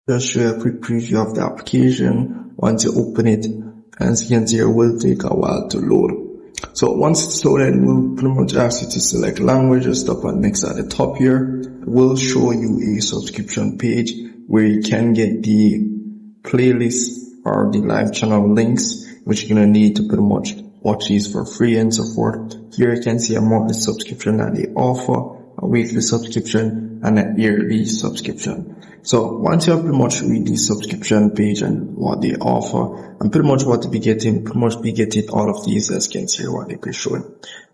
Just show a quick preview of the application. Once you open it, as you can see, it will take a while to load. So once it's loaded, we'll pretty much ask you to select language. Just tap on next at the top here. It will show you a subscription page where you can get the playlist or the live channel links, which you're gonna need to pretty much watch these for free and so forth. Here you can see a monthly subscription that they offer, a weekly subscription, and a yearly subscription. So once you have pretty much read the subscription page and what they offer, and pretty much what to be getting, all of these, as you can see what they be showing.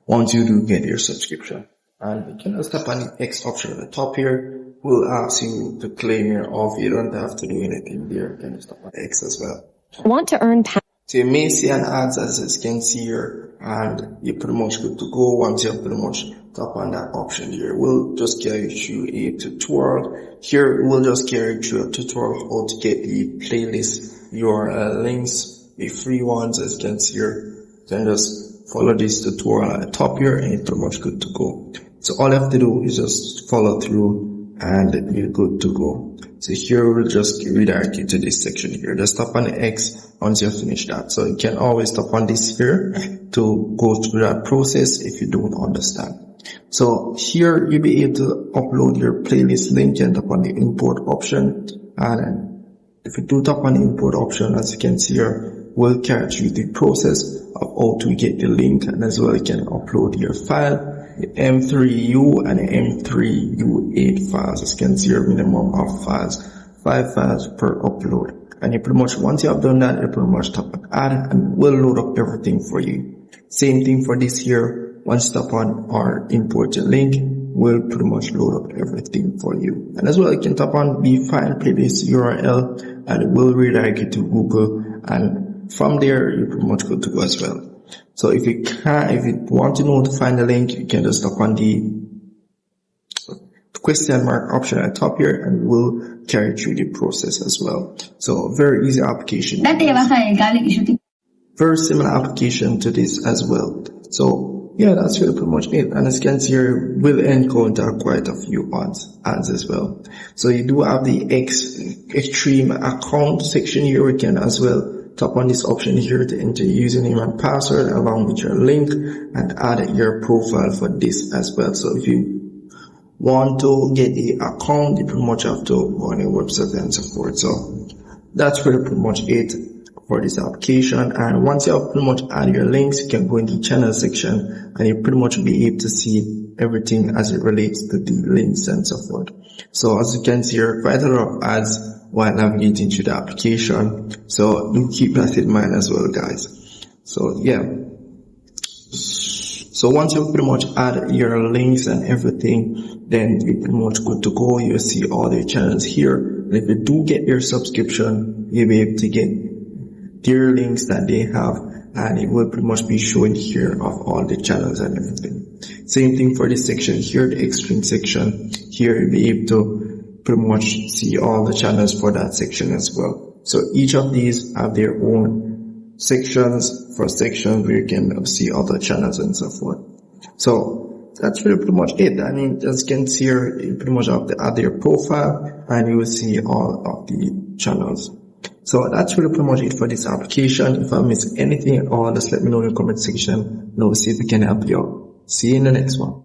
Once you do get your subscription, and you can just tap on the X option at the top here. We'll ask you to claim your offer. You don't have to do anything there. You can just tap on X as well. Want to earn So you may see an ad, as you can see here, and you're pretty much good to go. Once you have pretty much tap on that option here, we'll just carry you through a tutorial. Here we'll just carry you through a tutorial how to get the playlist URL links, the free ones, as you can see here. Then just follow this tutorial at the top here, and you're pretty much good to go. So all you have to do is just follow through and you're good to go. So here we'll just redirect you to this section here. Just tap on the X once you finish that. So you can always tap on this here to go through that process if you don't understand. So here you'll be able to upload your playlist link and tap on the import option. And if you do tap on the import option, as you can see here, we'll carry you the process of how to get the link, and as well you can upload your file, the M3U and the M3U8 files. As you can see, your minimum of files, 5 files per upload. And you pretty much, once you have done that, you pretty much tap on add and we'll load up everything for you. Same thing for this here. Once you tap on our import your link, we'll pretty much load up everything for you. And as well, you can tap on the file playlist URL and it will redirect you to Google, and from there you're pretty much good to go as well. So if you want to know to find the link, you can just tap on the question mark option at the top here and we'll carry through the process as well. So very easy application. Very similar application to this as well. So yeah, that's really pretty much it. And as you can see here, we'll encounter quite a few ads as well. So you do have the extreme account section here. We can as well tap on this option here to enter your username and password along with your link and add your profile for this as well. So if you want to get the account, you pretty much have to go on your website and so forth. So that's really pretty much it for this application. And once you have pretty much add your links, you can go in the channel section and you pretty much be able to see everything as it relates to the links and so forth. So as you can see here, quite a lot of ads while navigating through the application. So do keep that in mind as well, guys. So yeah. So once you pretty much add your links and everything, then you're pretty much good to go. You'll see all the channels here. And if you do get your subscription, you'll be able to get their links that they have, and it will pretty much be showing here of all the channels and everything. Same thing for this section here, the extreme section. Here you'll be able to pretty much see all the channels for that section as well. So each of these have their own sections for sections where you can see other channels and so forth. So that's really pretty much it. I mean, as you can see here, you pretty much have to add your profile and you will see all of the channels. So that's really pretty much it for this application. If I miss anything at all, just let me know in the comment section and we'll see if we can help you out. See you in the next one.